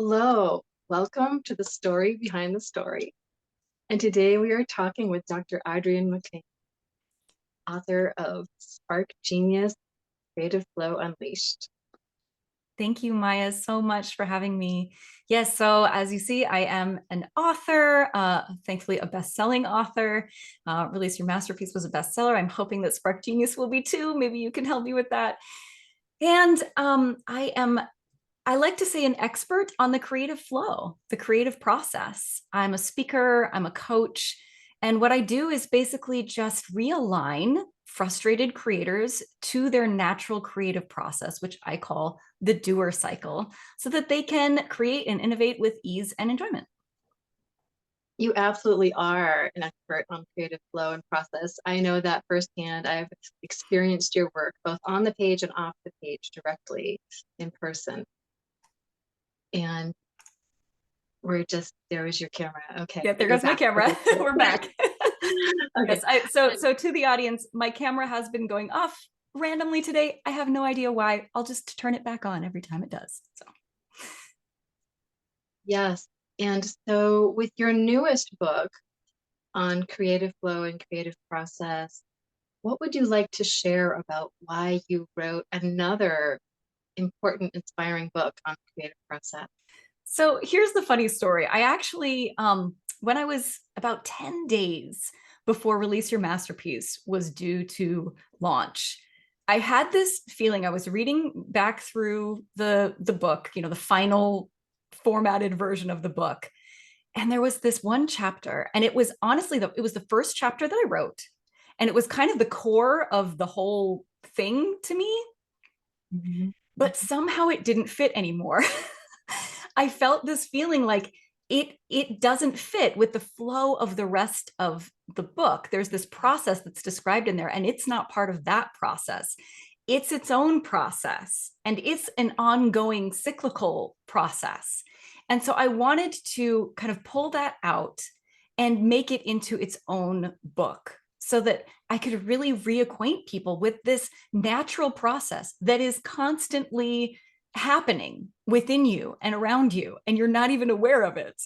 Hello, welcome to the story behind the story. And today we are talking with Dr. Adrienne MacIain, author of Spark Genius, Creative Flow Unleashed. Thank you, Maya, so much for having me. Yes, so as you see, I am an author, thankfully a best-selling author. Release Your Masterpiece was a bestseller. I'm hoping that Spark Genius will be too. Maybe you can help me with that. And I like to say, an expert on the creative flow, the creative process. I'm a speaker, I'm a coach. And what I do is basically just realign frustrated creators to their natural creative process, which I call the doer cycle, so that they can create and innovate with ease and enjoyment. You absolutely are an expert on creative flow and process. I know that firsthand. I've experienced your work both on the page and off the page directly in person. And there was your camera. Okay, Yeah, there you're goes my back. camera. Okay, good. We're back. Okay. Yes, so to the audience, my camera has been going off randomly today. I have no idea why. I'll just turn it back on every time it does. So Yes. And so with your newest book on creative flow and creative process, what would you like to share about why you wrote another important, inspiring book on creative process? So here's the funny story. I actually, when I was about 10 days before Release Your Masterpiece was due to launch, I had this feeling. I was reading back through the book, the final formatted version of the book. And there was this one chapter, and it was honestly, it was the first chapter that I wrote. And it was kind of the core of the whole thing to me, Mhm. but somehow it didn't fit anymore. I felt this feeling like it doesn't fit with the flow of the rest of the book. There's this process that's described in there, and it's not part of that process. It's its own process, and it's an ongoing cyclical process. And so I wanted to kind of pull that out and make it into its own book so that I could really reacquaint people with this natural process that is constantly happening within you and around you, and you're not even aware of it.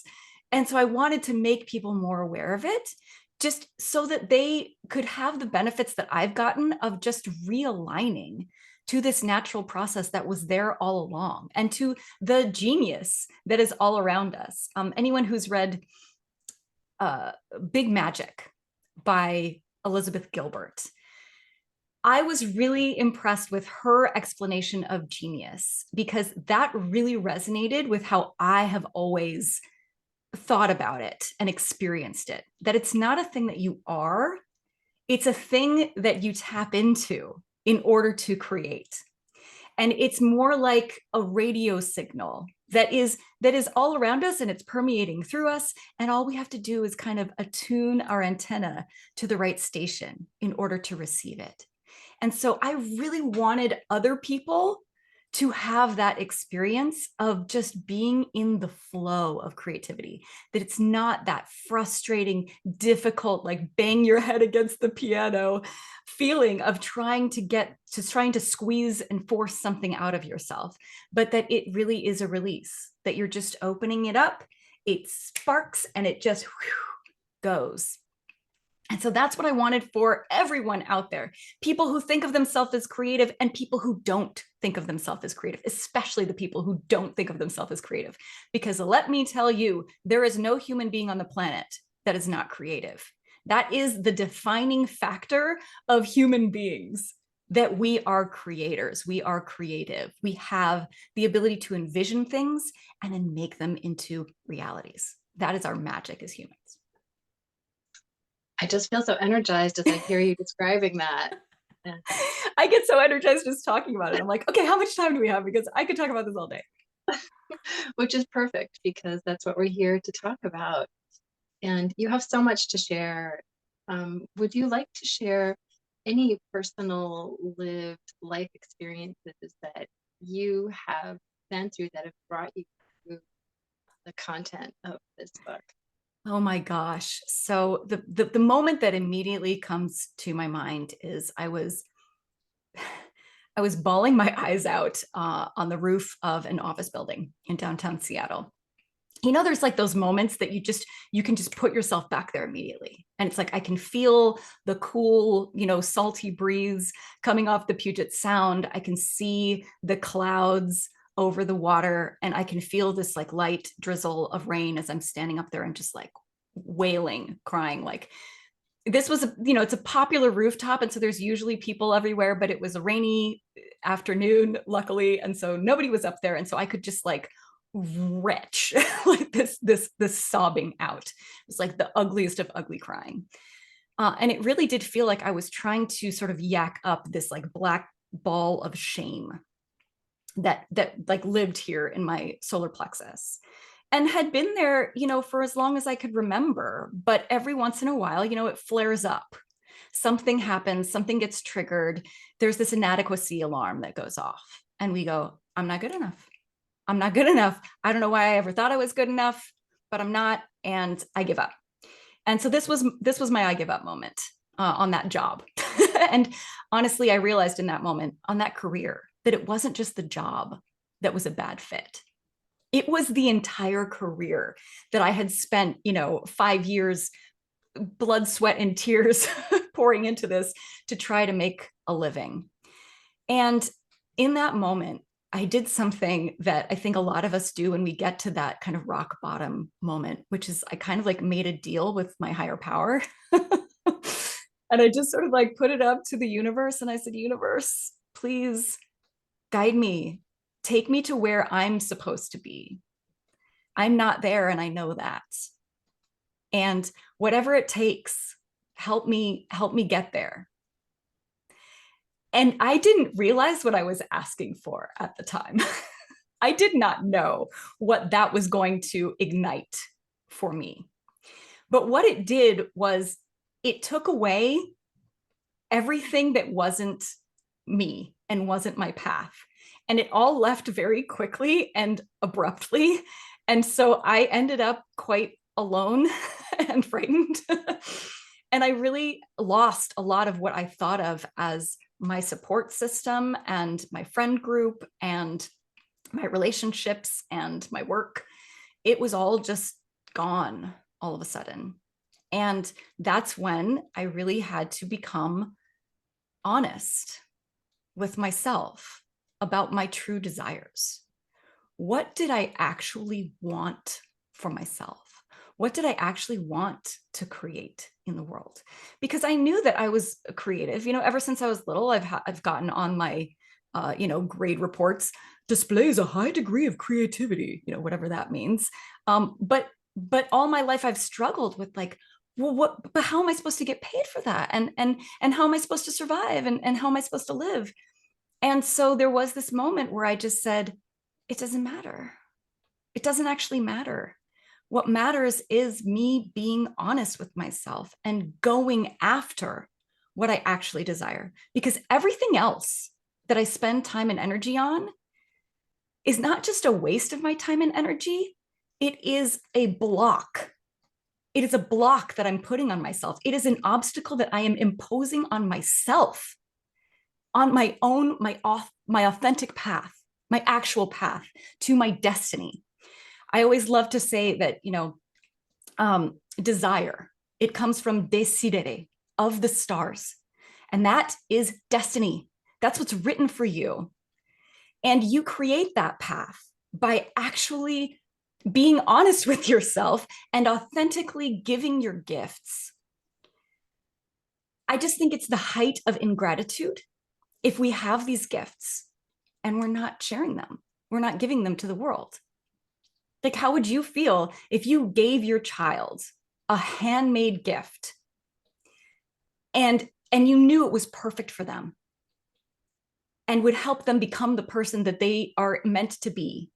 And so I wanted to make people more aware of it, just so that they could have the benefits that I've gotten of just realigning to this natural process that was there all along, and to the genius that is all around us. Anyone who's read Big Magic by Elizabeth Gilbert, I was really impressed with her explanation of genius, because that really resonated with how I have always thought about it and experienced it. That it's not a thing that you are, it's a thing that you tap into in order to create. And it's more like a radio signal that is all around us, and it's permeating through us, and all we have to do is kind of attune our antenna to the right station in order to receive it. And so I really wanted other people to have that experience of just being in the flow of creativity, that it's not that frustrating, difficult, like bang your head against the piano feeling of trying to squeeze and force something out of yourself, but that it really is a release, that you're just opening it up, it sparks, and it just goes. And so that's what I wanted for everyone out there. People who think of themselves as creative, and people who don't think of themselves as creative, especially the people who don't think of themselves as creative. Because let me tell you, there is no human being on the planet that is not creative. That is the defining factor of human beings, that we are creators, we are creative. We have the ability to envision things and then make them into realities. That is our magic as humans. I just feel so energized as I hear you describing that. Yeah. I get so energized just talking about it. I'm like, okay, how much time do we have? Because I could talk about this all day. Which is perfect, because that's what we're here to talk about. And you have so much to share. Would you like to share any personal lived life experiences that you have been through that have brought you through the content of this book? Oh my gosh. So the moment that immediately comes to my mind is I was bawling my eyes out on the roof of an office building in downtown Seattle. You know, there's like those moments that you can just put yourself back there immediately. And it's like, I can feel the cool, salty breeze coming off the Puget Sound. I can see the clouds over the water, and I can feel this like light drizzle of rain as I'm standing up there and just like wailing, crying. Like, this was it's a popular rooftop, and so there's usually people everywhere, but it was a rainy afternoon, luckily, and so nobody was up there, and so I could just like retch like this sobbing out. It was like the ugliest of ugly crying. And it really did feel like I was trying to sort of yak up this like black ball of shame that like lived here in my solar plexus and had been there, for as long as I could remember. But every once in a while, it flares up. Something happens, something gets triggered. There's this inadequacy alarm that goes off, and we go, I'm not good enough. I'm not good enough. I don't know why I ever thought I was good enough, but I'm not, and I give up. And so this was my I give up moment on that job. And honestly, I realized in that moment, on that career, that it wasn't just the job that was a bad fit. It was the entire career that I had spent, 5 years, blood, sweat, and tears pouring into this to try to make a living. And in that moment, I did something that I think a lot of us do when we get to that kind of rock bottom moment, which is I kind of like made a deal with my higher power. And I just sort of like put it up to the universe, and I said, universe, please guide me, take me to where I'm supposed to be. I'm not there, and I know that. And whatever it takes, help me get there. And I didn't realize what I was asking for at the time. I did not know what that was going to ignite for me. But what it did was it took away everything that wasn't me and wasn't my path. And it all left very quickly and abruptly. And so I ended up quite alone and frightened. And I really lost a lot of what I thought of as my support system and my friend group and my relationships and my work. It was all just gone all of a sudden. And that's when I really had to become honest with myself about my true desires. What did I actually want for myself? What did I actually want to create in the world? Because I knew that I was creative. Ever since I was little, I've gotten on my, grade reports, displays a high degree of creativity, whatever that means. But all my life I've struggled with like, well, but how am I supposed to get paid for that? And how am I supposed to survive? And how am I supposed to live? And so there was this moment where I just said, it doesn't matter. It doesn't actually matter. What matters is me being honest with myself and going after what I actually desire. Because everything else that I spend time and energy on is not just a waste of my time and energy. It is a block. It is a block that I'm putting on myself. It is an obstacle that I am imposing on myself, on my own, my authentic path, my actual path to my destiny. I always love to say that, desire, it comes from decidere, of the stars. And that is destiny. That's what's written for you. And you create that path by actually being honest with yourself and authentically giving your gifts. I just think it's the height of ingratitude if we have these gifts and we're not sharing them, we're not giving them to the world. Like, how would you feel if you gave your child a handmade gift and you knew it was perfect for them and would help them become the person that they are meant to be,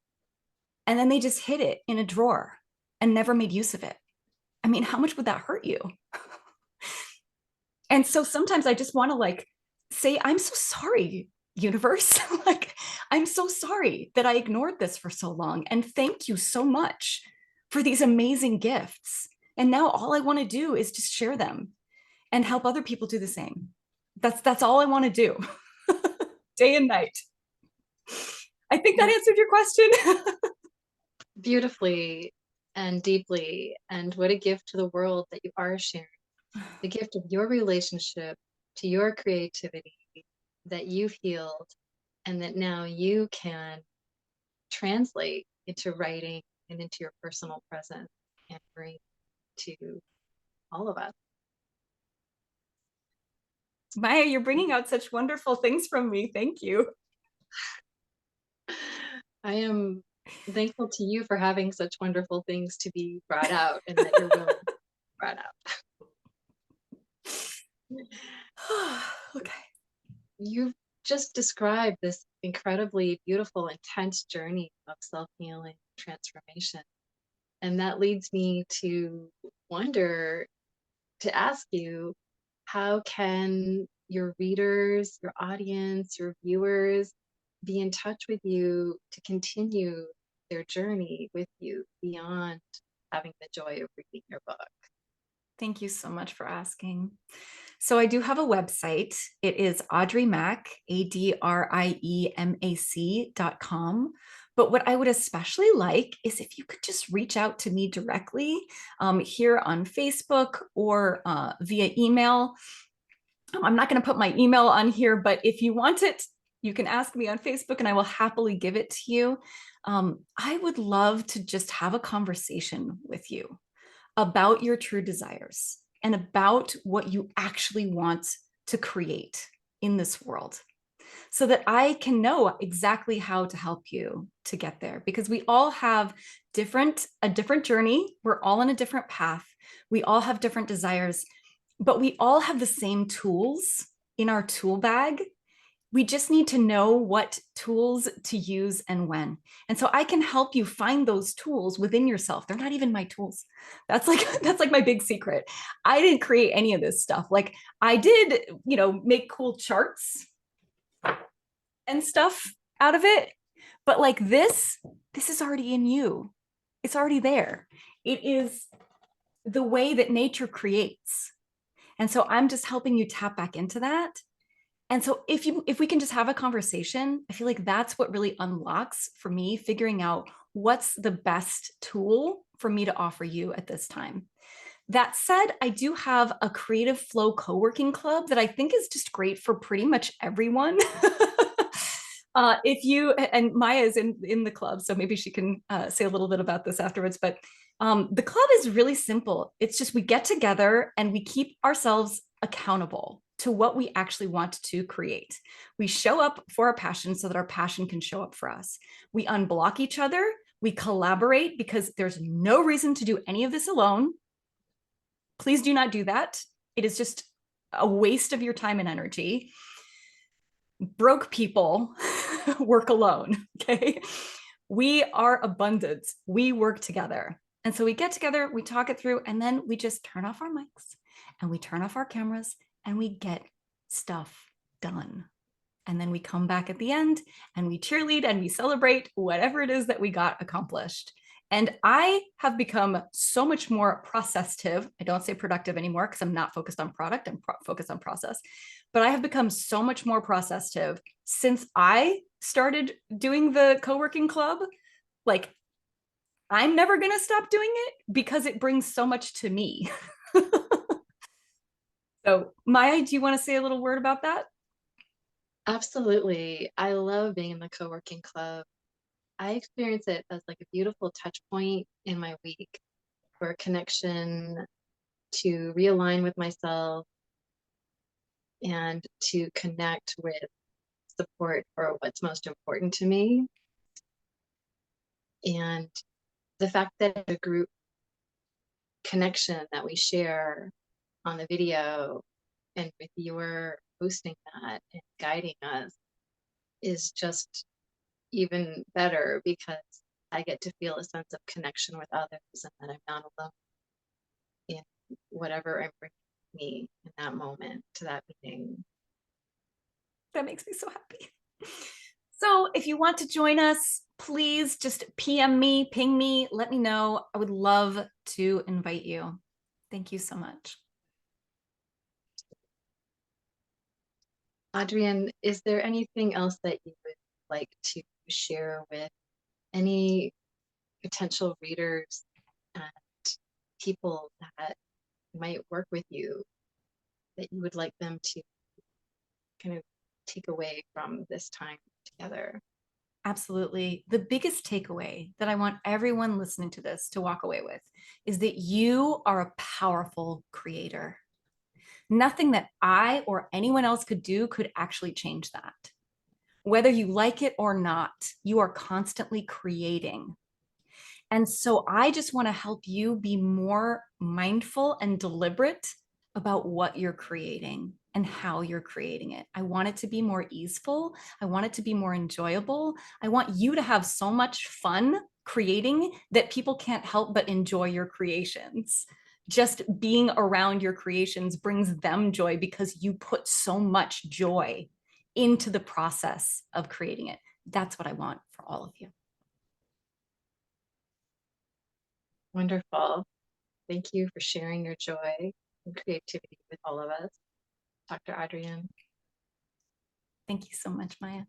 and then they just hid it in a drawer and never made use of it? I mean, how much would that hurt you? And so sometimes I just want to like say, I'm so sorry, universe. Like, I'm so sorry that I ignored this for so long. And thank you so much for these amazing gifts. And now all I want to do is just share them and help other people do the same. That's all I want to do. day and night. I think that answered your question. Beautifully and deeply. And what a gift to the world that you are sharing. The gift of your relationship to your creativity that you've healed and that now you can translate into writing and into your personal presence and bring to all of us. Maya, you're bringing out such wonderful things from me. Thank you. I am thankful to you for having such wonderful things to be brought out and that you're willing to be brought out. Okay. You've just described this incredibly beautiful, intense journey of self-healing transformation. And that leads me to wonder, to ask you, how can your readers, your audience, your viewers be in touch with you to continue their journey with you beyond having the joy of reading your book? Thank you so much for asking. So I do have a website. It is AudrieMac, ADRIEMAC.com. But what I would especially like is if you could just reach out to me directly here on Facebook or via email. I'm not going to put my email on here, but if you want it, you can ask me on Facebook and I will happily give it to you. I would love to just have a conversation with you about your true desires and about what you actually want to create in this world so that I can know exactly how to help you to get there, because we all have a different journey. We're all on a different path. We all have different desires, but we all have the same tools in our tool bag. We just need to know what tools to use and when. And so I can help you find those tools within yourself. They're not even my tools. That's like my big secret. I didn't create any of this stuff. Like I did, make cool charts and stuff out of it. But like this is already in you. It's already there. It is the way that nature creates. And so I'm just helping you tap back into that. And so if we can just have a conversation, I feel like that's what really unlocks for me figuring out what's the best tool for me to offer you at this time. That said, I do have a creative flow co-working club that I think is just great for pretty much everyone. If you and Maya is in the club, so maybe she can say a little bit about this afterwards. But the club is really simple. It's just we get together and we keep ourselves accountable to what we actually want to create. We show up for our passion so that our passion can show up for us. We unblock each other. We collaborate because there's no reason to do any of this alone. Please do not do that. It is just a waste of your time and energy. Broke people work alone, okay? We are abundant. We work together. And so we get together, we talk it through, and then we just turn off our mics and we turn off our cameras and we get stuff done. And then we come back at the end and we cheerlead and we celebrate whatever it is that we got accomplished. And I have become so much more processative. I don't say productive anymore because I'm not focused on product, I'm focused on process. But I have become so much more processative since I started doing the co-working club. Like, I'm never going to stop doing it because it brings so much to me. So, Maya, do you want to say a little word about that? Absolutely. I love being in the co-working club. I experience it as like a beautiful touch point in my week for a connection to realign with myself and to connect with support for what's most important to me. And the fact that the group connection that we share on the video and with your hosting that and guiding us is just even better because I get to feel a sense of connection with others and that I'm not alone in whatever I'm bringing me in that moment to that meeting. That makes me so happy. So if you want to join us, please just PM me, ping me, let me know. I would love to invite you. Thank you so much. Adrienne, is there anything else that you would like to share with any potential readers and people that might work with you that you would like them to kind of take away from this time together? Absolutely. The biggest takeaway that I want everyone listening to this to walk away with is that you are a powerful creator. Nothing that I or anyone else could do could actually change that. Whether you like it or not, you are constantly creating. And so I just want to help you be more mindful and deliberate about what you're creating and how you're creating it. I want it to be more easeful. I want it to be more enjoyable. I want you to have so much fun creating that people can't help but enjoy your creations. Just being around your creations brings them joy because you put so much joy into the process of creating it. That's what I want for all of you. Wonderful. Thank you for sharing your joy and creativity with all of us, Dr. Adrienne. Thank you so much, Maya.